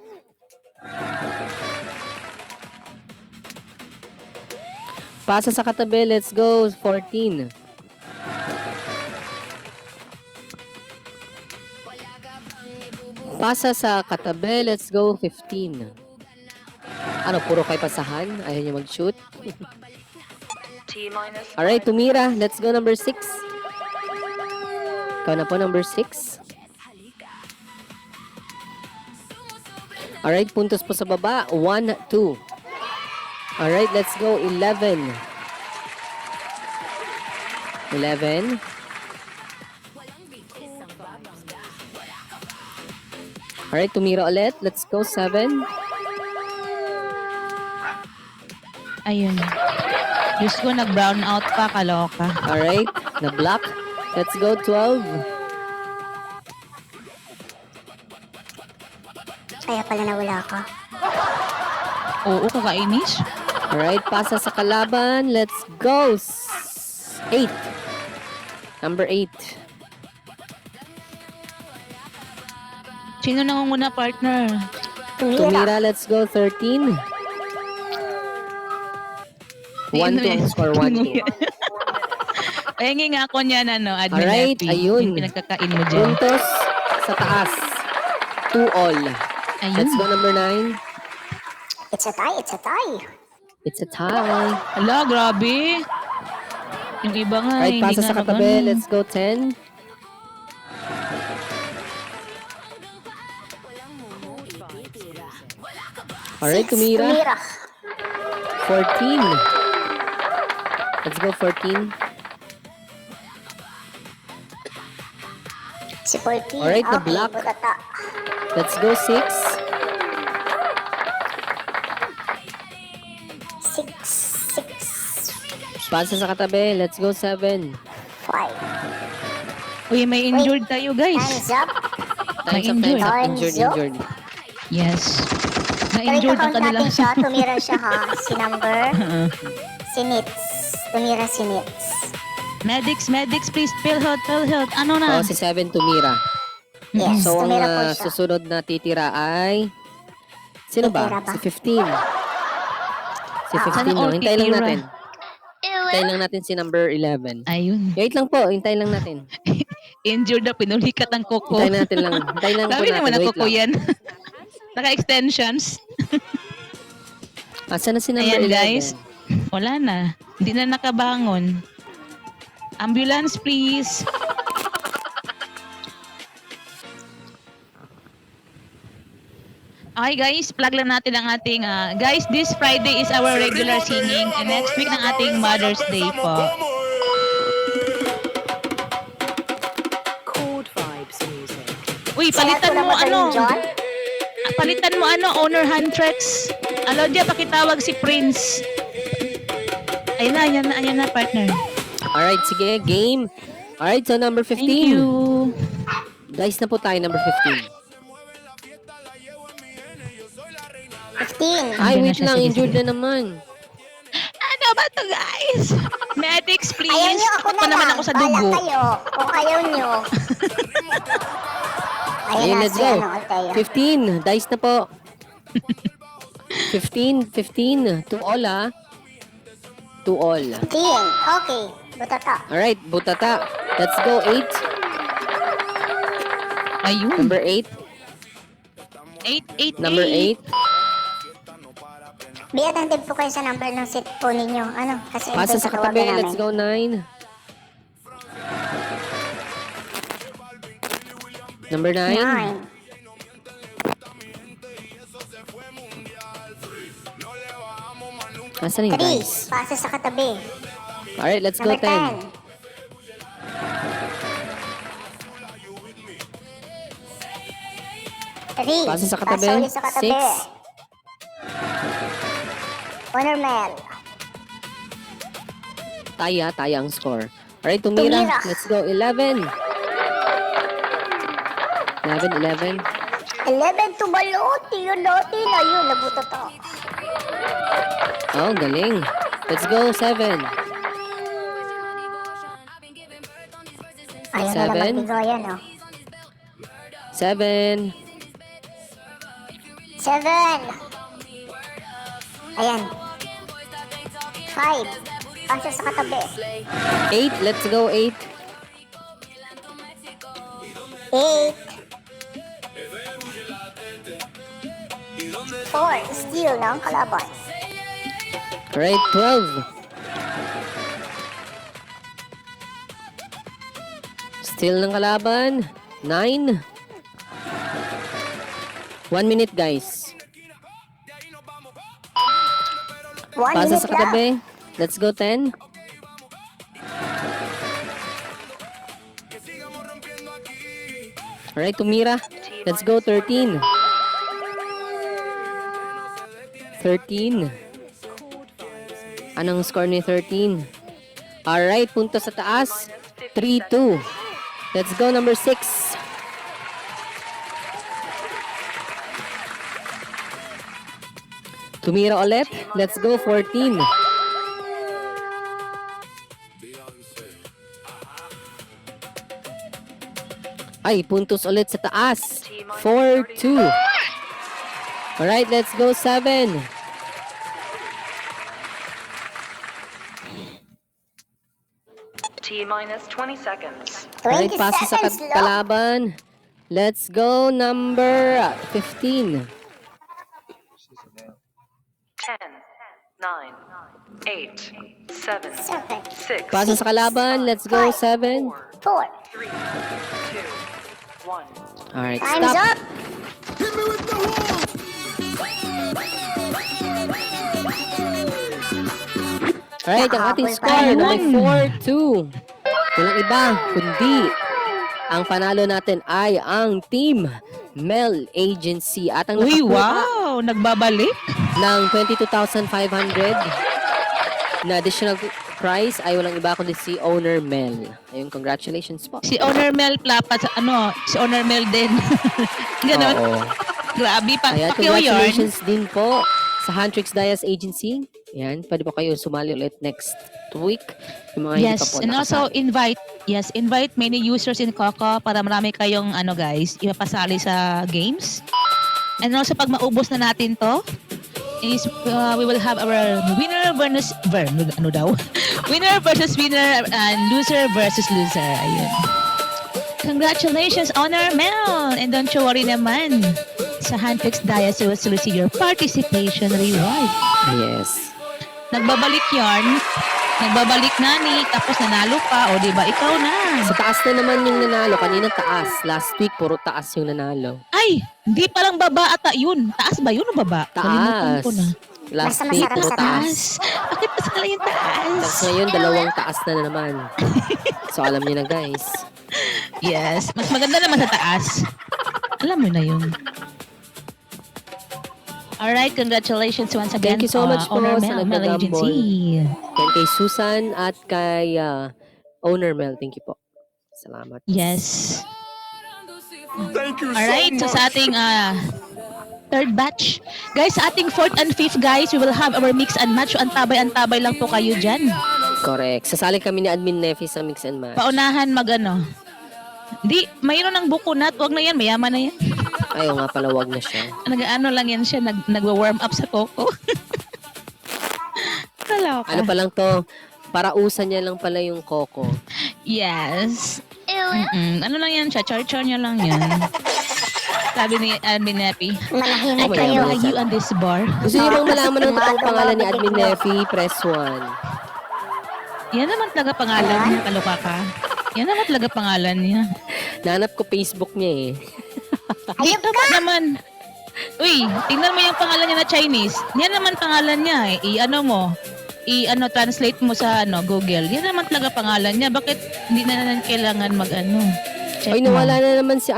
Pasa sa katabi. Let's go. 14. Pasa sa katabi. Let's go. 15. Ano, puro kay pasahan? Ayaw niya mag-shoot? T minus Alright, tumira. Let's go. Number 6. Ikaw na po, number 6. Alright, puntos po sa baba. 1, 2. Alright, let's go. 11. 11. Alright, tumira ulit. Let's go. 7. Ayun. Diyos ko, nag-brown out pa, kaloka. Alright, na-block. Let's go. 12. Kaya pala nawala ka. Oo, kakainis. Alright, pasa sa kalaban. Let's go. 8. Number 8. Sino nangunguna, partner? Tumira. Tumira, let's go. 13. 1 to ang score. 1 to. Pahingi nga ako niyan, admin Alright, FP. ayun. Yung pinagkakain mo dyan. Puntos sa taas. 2 all. Ayun. Let's go number 9. It's a tie, it's a tie. It's a tie. Ala, grabe. Yung iba nga, Alright, hindi pasa nga sa katabi. nag-ano. Let's go 10. Alright, tumira. Tumira. 14. Let's go 14. Si 14. Alright, the Okay, block. butata. Let's go 6. 6. Pasa sa katabi. Let's go 7. 5. Uy, may injured tayo, guys. Hands up. Times up, injured. times up. Injured, Times up. injured. Yes. Pero Na-injured ang ito-count kanila. natin siya. Tumira siya ha. Si number. Si Nits. Tumira si Nits. Medics, please. PhilHealth. Ano na? Oh, si 7 tumira. Yes, So, ang tumira po siya. susunod na titira ay... Sino ba? Titira ba? Si 15. Si 15 Sana no? all Hintayin lang titira. natin. Hintayin lang natin si number 11. Ayun. Wait lang po. Hintayin lang natin. Injured na, pinulikat ang koko. Hintayin natin lang. Hintayin lang po Sabi natin. naman ang Wait koko lang. yan. Naka-extensions. Asa na si number Ayan, 11? guys. Wala na. Hindi na nakabangon. Ambulance, please. Okay guys, plug lang natin ang ating guys, this Friday is our regular singing and next week ng ating Mother's Day po. Chord Vibes Music. Uy, palitan mo John? palitan mo owner Huntrix. Dia pakitawag si Prince. Ayan na partner. Alright, sige, game. Alright, so number 15. Thank you. Dice na po tayo, number 15. 15. Ay, Andyan na wait siya, lang, sige, injured sige. na naman. Ano ba to guys? Medics, Ayaw please. nyo, ako Takot na pa naman lang. ako sa Bahala dugo. kayo. Kung ayaw nyo. Ayun, let's si go. Althea. 15, dice na po. 15. To all, To all. 15. Okay. Butata. Alright, butata. Let's go, 8. Ayun. Number 8. 8. Number 8. Biyat ang po kayo sa number ng seat po ninyo. Ano? Kasi Pasa ito sa yung katabi. tatawagan Let's namin. go, 9. Number 9. 9. Asan yung 3. dice? Pasa sa katabi. Alright, let's go, Number 10. 10. Three. Pasa sa katabi. Pasa ulit sa katabi. 6. Honor Mel. Taya ang score. Alright, tumira. Tumira. Let's go, 11. 11. 11 to Baloti. Yun natin. Ayun, nabutata. Oh, galing. Let's go, 7. Ayun na Seven. lang magbigoyan, oh. 7. 7. Ayan. 5. Pasa sa katabi. 8. Let's go, 8. 8. 4. Steal ng kalaban. Alright, 12. Still ng kalaban. 9. 1 minute, guys. 1 Pasa minute sa lang. katabi. Let's go, 10. Alright, tumira. Let's go, 13. 13. Anong score ni 13? Alright, punto sa taas. 3-2. Let's go, number 6. Tumira ulit. Let's go, 14. Ay, puntos ulit sa taas. 4-2. Alright, let's go, 7. T minus 20 seconds. 20 Alright, pasa sa seconds lang. kalaban. Let's go, number 15. 10, 9, 8, 7, 6, Pasa sa kalaban. Let's go, 7. 4. 3, 2, 1. Alright, Time's stop. up. Alright, ang ating Nakahabol score tayo. na may 4-2. Walang iba, kundi ang panalo natin ay ang Team Mel Agency. At ang Uy, nakakuha wow! Nagbabalik? ng 22,500 na additional prize ay walang iba kundi si Owner Mel. Ayun, congratulations po. Si Owner Mel Plapat, si Owner Mel din. Ganon. Oo. Grabe pa. Kaya Pakiw yarn. congratulations din po sa Huntrix Dias Agency. Yan, pwede po kayo sumali ulit next week. Yung mga hindi pa Yes, po and also nakasali. invite many users in Coco para marami kayong guys, ipapasali sa games. And also pag maubos na natin to, is we will have our winner versus winner versus winner and loser versus loser. Ayun. Congratulations, Honor Mel! And don't you worry naman, sa Huntrix Dias you will receive your participation reward. Yes. Nagbabalik yarn, nagbabalik nani, tapos nanalo pa, o di ba ikaw na. Sa taas na naman yung nanalo. Kaninang taas. Last week, puro taas yung nanalo. Ay, Ay, hindi palang baba ata yun. Taas ba yun o baba? Kalimutan Taas. ko na. Last Basta week, masarap puro sa taas. Bakit pa sila yung taas? Tapos ngayon, dalawang taas na naman. So, alam niyo na, guys. Yes, mas maganda naman sa taas. Alam mo na yun. Alright, congratulations once again. Thank you so much po Owner sa Mel, Mel nagagambol. Agency. And kay Susan at kay Owner Mel. Thank you po. Salamat. Yes. Alright, so sa ating third batch. Guys, sa ating fourth and fifth, guys, we will have our mix and match. So, antabay-antabay lang po kayo dyan. Correct. Sasali kami ni Admin Nefi sa mix and match. Paunahan magano. Di, mayroon ng bukunat. Wag na yan, mayaman na yan. Ayaw nga pala, wag na siya. Nag-ano lang yan siya, nagwa-warm up sa coco. Kaloka. Ano pa lang to? Parausan niya lang pala yung Coco. Yes. Ano lang yan siya, char-char niya lang yan. Sabi ni Admin Nefi, Manahimik Oh, kayo. mayaman are you on this bar? Gusto niyo bang malaman ng totoong pangalan ni Admin Nefi? Press 1. Yan naman talaga pangalan niya, kaloka ka. Yan naman talaga pangalan niya. Nanap ko Facebook niya eh. Di tama naman. Uy, tingnan mo yung pangalan niya na Chinese. Yan naman pangalan niya eh. Translate mo sa Google. Yan naman talaga pangalan niya. Bakit hindi na kailangan check Ay, mo. nawala na naman si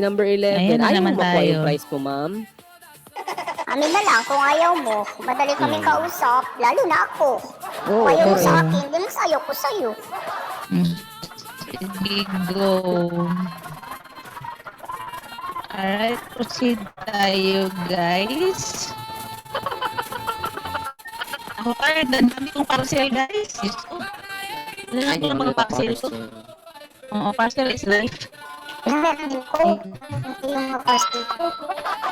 number 11. Ayan na Ayaw naman mo makuha tayo. yung prize mo, ma'am? Amin na lang kung ayaw mo. Madali kami kausap, lalo na ako. Oo, Kung ayaw mo oo. sa akin, di mas ayaw ko sa'yo. Sige, go. Alright, proceed tayo, guys. Ako tired, ang dami kong parcel, guys. Diyos ko. Ano lang ko mga parcel ko? Oo, parcel is life. Meron din ko. Hindi yung mga parcel ko.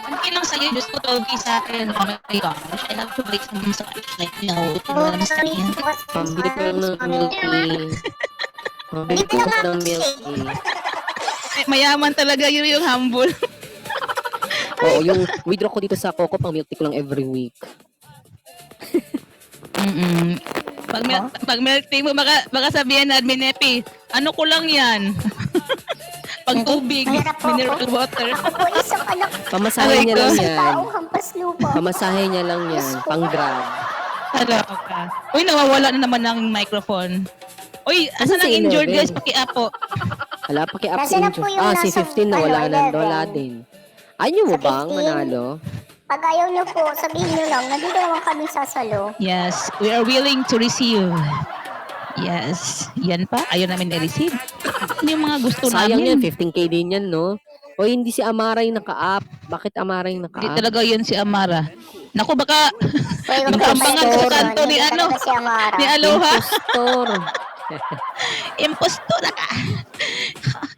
Hindi lang sa'yo, Diyos ko, togi sa akin. Oh my gosh, I have to break some sa like, no, tingnan naman sa akin. Pambili ko lang ng milk tea. Pambili ko lang ng milk tea. Mayaman talaga yun yung humble. Oo, yung withdraw ko dito sa Coco, pang milk tea ko lang every week. Pag milk tea mo, baka sabihin na Admin Nepi, ano ko lang yan? Pag tubig, Mahirap po mineral ako. water. Ako po isang anak. Pamasahe niya lang Isang yan. taong hampas lupa. Pamasahe niya lang yan. Pang grab. Hello ka. Uy, nawawala na naman ng microphone. Uy, asan Asan ang si injured 11? guys? Paki-apo. Hala, paki-up si Nasaan na po Injo. yung Si nasa, 15 na wala na. 11? Wala din. Ayaw mo Sa bang 15? manalo? Pag ayaw niyo po, sabihin niyo lang, nandito naman kami sasalo. Yes, we are willing to receive. Yes. Yan pa, ayaw namin na-receive. Ano yung mga gusto Sayang yan, namin? 15k din yan, no? O hindi si Amara yung naka-up. Bakit Amara yung Hindi naka-up? talaga yun si Amara. Naku, baka Uy, huwag Yung kayo kampangan masyado, sa kanto ni hindi ano? talaga si Amara. ni Aloha. Impostor. Impostora ka.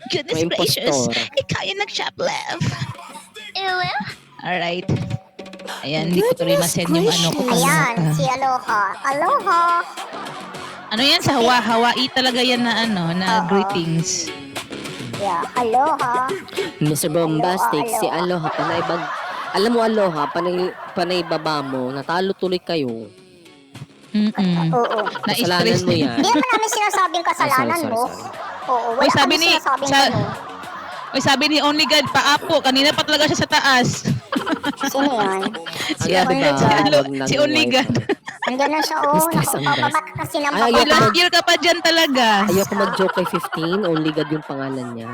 Goodness May gracious. impostor. Ikaw yung nag-shoplift. Alright. Ayan, hindi ko tuloy masend yung ano ko. Ayan, si Aloha. Aloha! Ano yan? Sa Hawaii talaga yan na na greetings. Yeah, aloha. Mr. Bombastic, Aloha, si Aloha, panay bag... Alam mo, Aloha, panay baba mo, natalo tuloy kayo. Oo. Kasalanan Na-stress mo yan. Hindi naman namin sinasabing kasalanan sorry. mo. Oo, wala Uy, sabi kami ni- sinasabing sa- ganun. Uy, sabi ni Only God, paapo. Kanina pa talaga siya sa taas. Sino yan? si, Ayan, ano, diba? si, ano, Wag nang si Only wifi. God. Nandiyan na siya, oh. Stress ang Napapamat kasi ng Ay, Uy, ayoko last year ka pa dyan talaga. Ayoko mag-joke kay 15, only God yung pangalan niya.